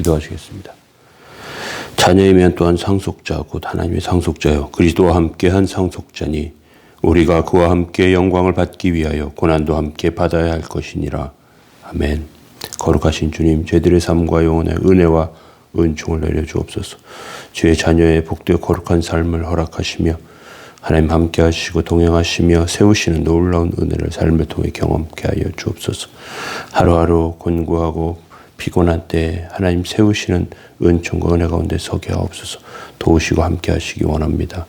기도하시겠습니다. 자녀이면 또한 상속자 곧 하나님의 상속자요 그리스도와 함께한 상속자니 우리가 그와 함께 영광을 받기 위하여 고난도 함께 받아야 할 것이니라. 아멘. 거룩하신 주님, 저희들의 삶과 영혼의 은혜와 은총을 내려주옵소서. 주의 자녀의 복되고 거룩한 삶을 허락하시며 하나님 함께 하시고 동행하시며 세우시는 놀라운 은혜를 삶을 통해 경험케 하여 주옵소서. 하루하루 곤고하고 피곤한 때 하나님 세우시는 은총과 은혜 가운데 서게 하옵소서. 도우시고 함께 하시기 원합니다.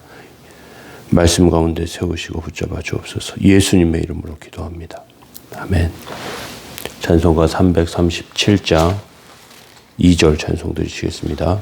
말씀 가운데 세우시고 붙잡아 주옵소서. 예수님의 이름으로 기도합니다. 아멘. 찬송가 337장 2절 찬송 드리시겠습니다.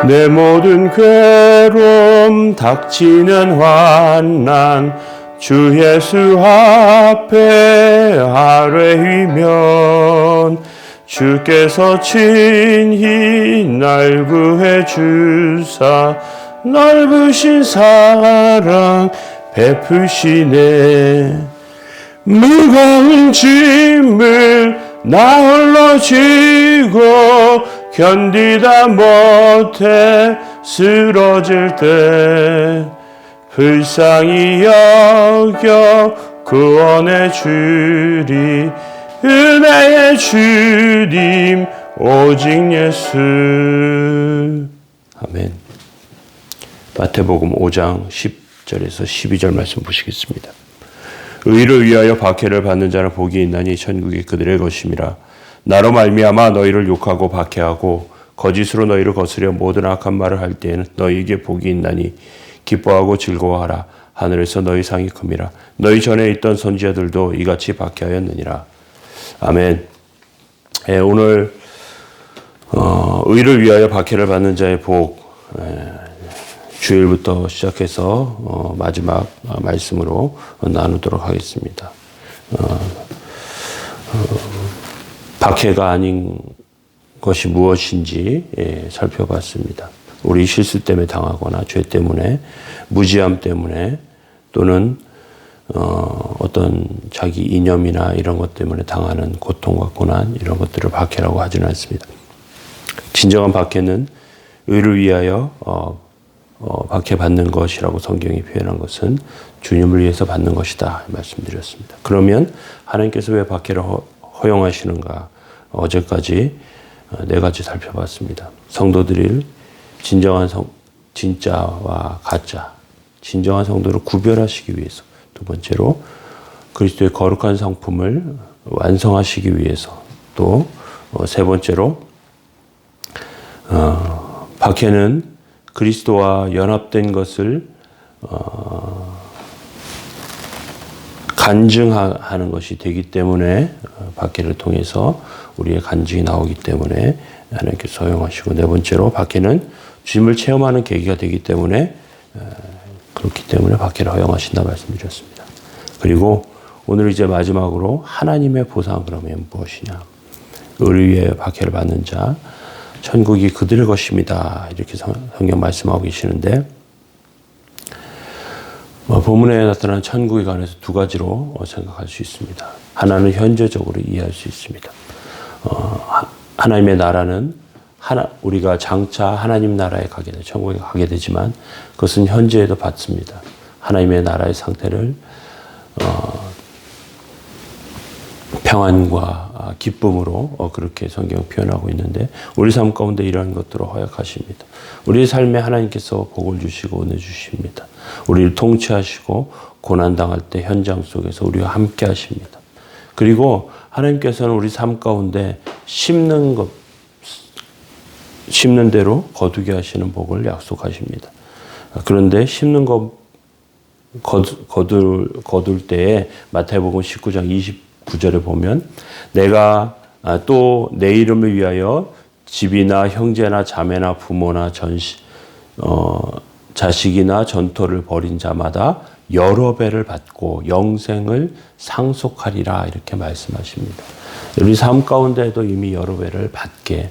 내 모든 괴로움 닥치는 환난 주 예수 앞에 아뢰이면 주께서 친히 날 구해 주사 넓으신 사랑 베푸시네. 무거운 짐을 나 홀로 지고 견디다 못해 쓰러질 때 불쌍히 여겨 구원해 주리. 은혜의 주님 오직 예수. 아멘. 마태복음 5장 10절에서 12절 말씀 보시겠습니다. 의를 위하여 박해를 받는 자는 복이 있나니 천국이 그들의 것임이라. 나로 말미암아 너희를 욕하고 박해하고 거짓으로 너희를 거스려 모든 악한 말을 할 때에는 너희에게 복이 있나니 기뻐하고 즐거워하라. 하늘에서 너희 상이 큼이라. 너희 전에 있던 선지자들도 이같이 박해하였느니라. 아멘. 오늘 의를 위하여 박해를 받는 자의 복, 주일부터 시작해서 마지막 말씀으로 나누도록 하겠습니다. 박해가 아닌 것이 무엇인지 살펴봤습니다. 우리 실수 때문에 당하거나 죄 때문에, 무지함 때문에, 또는 어떤 자기 이념이나 이런 것 때문에 당하는 고통과 고난, 이런 것들을 박해라고 하지는 않습니다. 진정한 박해는 의를 위하여 박해받는 것이라고 성경이 표현한 것은 주님을 위해서 받는 것이다 말씀드렸습니다. 그러면 하나님께서 왜 박해를 허용하시는가? 어제까지 네 가지 살펴봤습니다. 성도들이 진짜와 가짜, 진정한 성도를 구별하시기 위해서, 두 번째로 그리스도의 거룩한 성품을 완성하시기 위해서, 또 세 번째로 박해는 그리스도와 연합된 것을 간증하는 것이 되기 때문에, 박해를 통해서 우리의 간증이 나오기 때문에 하나님께서 허용하시고, 네 번째로 박해는 주님을 체험하는 계기가 되기 때문에, 그렇기 때문에 박해를 허용하신다 말씀드렸습니다. 그리고 오늘 이제 마지막으로 하나님의 보상 그러면 무엇이냐? 의를 위해 박해를 받는 자 천국이 그들의 것입니다. 이렇게 성경 말씀하고 계시는데, 본문에 나타난 천국에 관해서 두 가지로 생각할 수 있습니다. 하나는 현재적으로 이해할 수 있습니다. 하나님의 나라는 우리가 장차 하나님 나라에 가게 돼, 천국에 가게 되지만 그것은 현재에도 받습니다. 하나님의 나라의 상태를 평안과 기쁨으로 그렇게 성경 표현하고 있는데, 우리 삶 가운데 이러한 것들을 허락하십니다. 우리의 삶에 하나님께서 복을 주시고 은혜 주십니다. 우리를 통치하시고 고난당할 때 현장 속에서 우리와 함께 하십니다. 그리고 하나님께서는 우리 삶 가운데 심는 대로 거두게 하시는 복을 약속하십니다. 그런데 심는 것 거둘 때에 마태복음 19장 29절에 보면, 내가 또 내 이름을 위하여 집이나 형제나 자매나 부모나 자식이나 전토를 벌인 자마다 여러 배를 받고 영생을 상속하리라 이렇게 말씀하십니다. 우리 삶 가운데도 이미 여러 배를 받게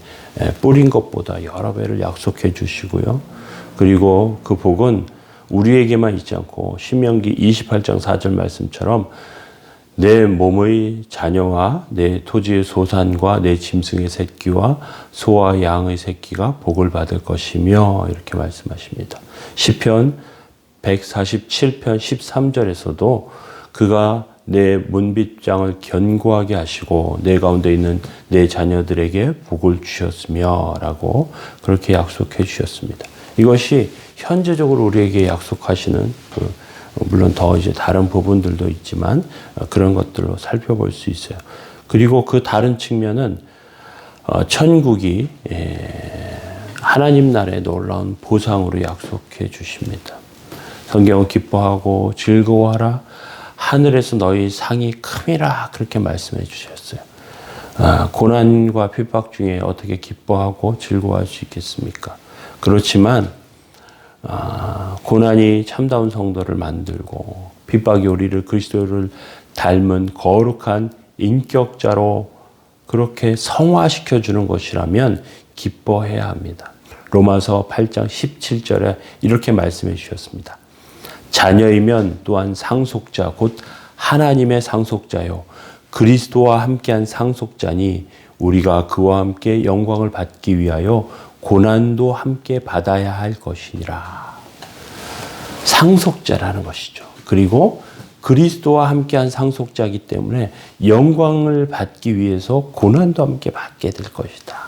뿌린 것보다 여러 배를 약속해 주시고요. 그리고 그 복은 우리에게만 있지 않고 신명기 28장 4절 말씀처럼 내 몸의 자녀와 내 토지의 소산과 내 짐승의 새끼와 소와 양의 새끼가 복을 받을 것이며 이렇게 말씀하십니다. 시편 147편 13절에서도 그가 내 문빗장을 견고하게 하시고 내 가운데 있는 내 자녀들에게 복을 주셨으며 라고 그렇게 약속해 주셨습니다. 이것이 현재적으로 우리에게 약속하시는 물론 더 이제 다른 부분들도 있지만 그런 것들로 살펴볼 수 있어요. 그리고 그 다른 측면은 천국이 하나님 나라의 놀라운 보상으로 약속해 주십니다. 성경은 기뻐하고 즐거워하라 하늘에서 너희 상이 큼이라 그렇게 말씀해 주셨어요. 고난과 핍박 중에 어떻게 기뻐하고 즐거워할 수 있겠습니까? 그렇지만 고난이 참다운 성도를 만들고 핍박이 우리를 그리스도를 닮은 거룩한 인격자로 그렇게 성화시켜 주는 것이라면 기뻐해야 합니다. 로마서 8장 17절에 이렇게 말씀해 주셨습니다. 자녀이면 또한 상속자 곧 하나님의 상속자요 그리스도와 함께한 상속자니 우리가 그와 함께 영광을 받기 위하여 고난도 함께 받아야 할 것이니라. 상속자라는 것이죠. 그리고 그리스도와 함께한 상속자이기 때문에 영광을 받기 위해서 고난도 함께 받게 될 것이다.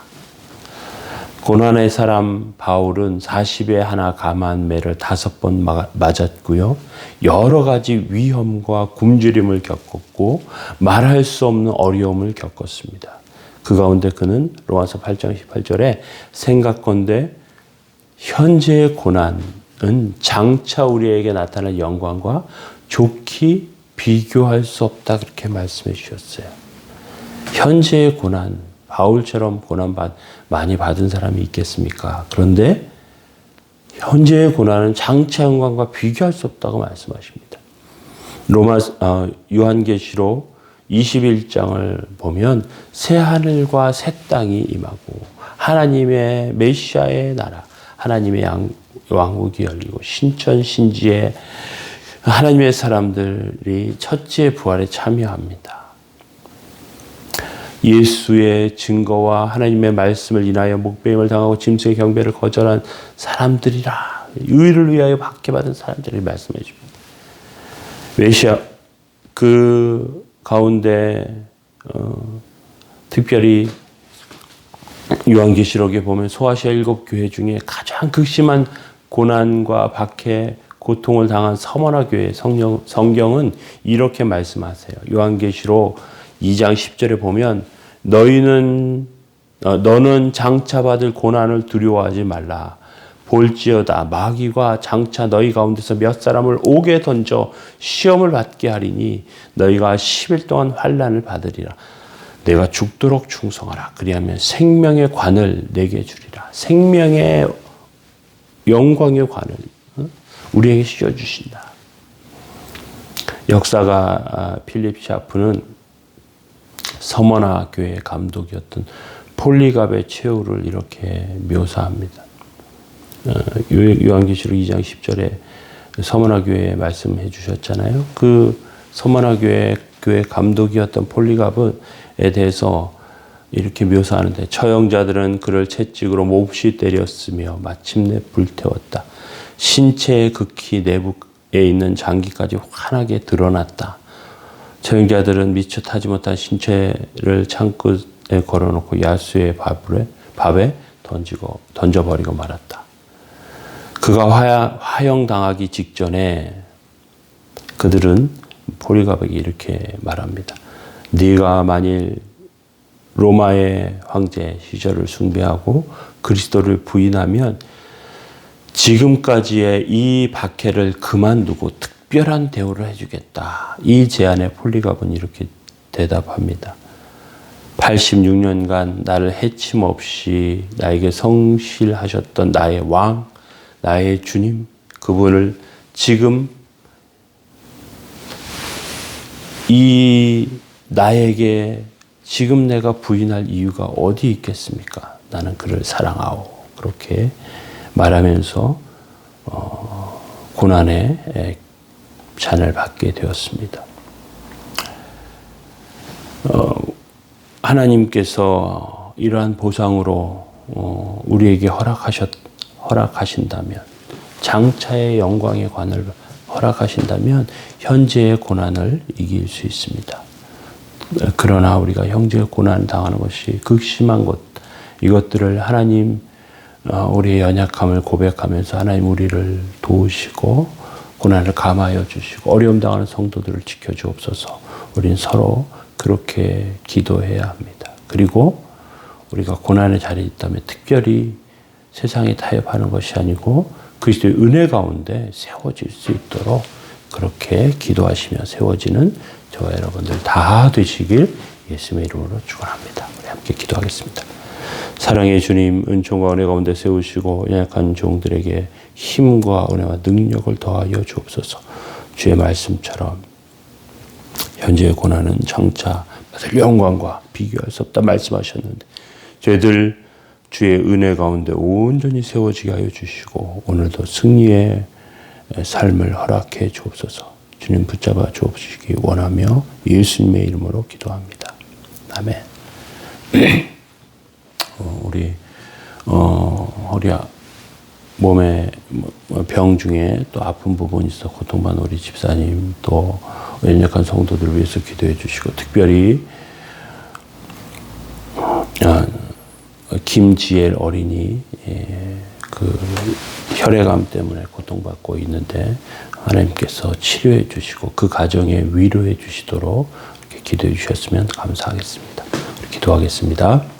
고난의 사람 바울은 40에 하나 감한 매를 5번 맞았고요. 여러 가지 위험과 굶주림을 겪었고 말할 수 없는 어려움을 겪었습니다. 그 가운데 그는 로마서 8장 18절에 생각건대 현재의 고난은 장차 우리에게 나타날 영광과 좋게 비교할 수 없다 그렇게 말씀해 주셨어요. 현재의 고난, 바울처럼 고난 많이 받은 사람이 있겠습니까? 그런데 현재의 고난은 장차 영광과 비교할 수 없다고 말씀하십니다. 요한계시록 21장을 보면 새 하늘과 새 땅이 임하고 하나님의 메시아의 나라, 하나님의 왕국이 열리고 신천신지에 하나님의 사람들이 첫째 부활에 참여합니다. 예수의 증거와 하나님의 말씀을 인하여 목배임을 당하고 짐승의 경배를 거절한 사람들이라 의를 위하여 박해받은 사람들을 말씀해 줍니다. 메시아 그 가운데 특별히 요한계시록에 보면 소아시아 7교회 중에 가장 극심한 고난과 박해, 고통을 당한 서머나 교회 성경은 이렇게 말씀하세요. 요한계시록 2장 10절에 보면 너는 장차 받을 고난을 두려워하지 말라. 볼지어다 마귀가 장차 너희 가운데서 몇 사람을 옥에 던져 시험을 받게 하리니 너희가 10일 동안 환난을 받으리라. 내가 죽도록 충성하라. 그리하면 생명의 관을 내게 주리라. 생명의 영광의 관을 우리에게 씌워주신다. 역사가 필립 샤프는 서머나 교회의 감독이었던 폴리갑의 최후를 이렇게 묘사합니다. 요한계시록 2장 10절에 서머나 교회에 말씀해 주셨잖아요. 그 서머나 교회 감독이었던 폴리갑에 대해서 이렇게 묘사하는데 처형자들은 그를 채찍으로 몹시 때렸으며 마침내 불태웠다. 신체의 극히 내부에 있는 장기까지 환하게 드러났다. 처형자들은 미처 타지 못한 신체를 창끝에 걸어놓고 야수의 밥에 던져버리고 말았다. 그가 화형당하기 직전에 그들은 폴리갑에게 이렇게 말합니다. 네가 만일 로마의 황제 시저를 숭배하고 그리스도를 부인하면 지금까지의 이 박해를 그만두고 특별한 대우를 해주겠다. 이 제안에 폴리갑은 이렇게 대답합니다. 86년간 나를 해침 없이 나에게 성실하셨던 나의 왕, 나의 주님, 그분을 지금 이 나에게 지금 내가 부인할 이유가 어디 있겠습니까? 나는 그를 사랑하오. 그렇게 말하면서 고난의 잔을 받게 되었습니다. 하나님께서 이러한 보상으로 우리에게 허락하신다면, 장차의 영광의 관을 허락하신다면 현재의 고난을 이길 수 있습니다. 그러나 우리가 현재의 고난을 당하는 것이 극심한 것, 이것들을 하나님, 우리의 연약함을 고백하면서 하나님 우리를 도우시고 고난을 감하여 주시고 어려움 당하는 성도들을 지켜주옵소서. 우린 서로 그렇게 기도해야 합니다. 그리고 우리가 고난의 자리에 있다면 특별히 세상에 타협하는 것이 아니고 그리스도의 은혜 가운데 세워질 수 있도록 그렇게 기도하시며 세워지는 저와 여러분들 다 되시길 예수님의 이름으로 축원합니다. 우리 함께 기도하겠습니다. 사랑의 주님, 은총과 은혜 가운데 세우시고 연약한 종들에게 힘과 은혜와 능력을 더하여 주옵소서. 주의 말씀처럼 현재의 고난은 장차 받을 영광과 비교할 수 없다 말씀하셨는데 저희들 주의 은혜 가운데 온전히 세워지게 하여 주시고 오늘도 승리의 삶을 허락해 주옵소서. 주님 붙잡아 주옵시기 원하며 예수님의 이름으로 기도합니다. 아멘. 우리 허리 몸에 병 중에 또 아픈 부분이 있어 고통받는 우리 집사님 또 연약한 성도들을 위해서 기도해 주시고 특별히 김지엘 어린이 그 혈액암 때문에 고통받고 있는데 하나님께서 치료해 주시고 그 가정에 위로해 주시도록 이렇게 기도해 주셨으면 감사하겠습니다. 기도하겠습니다.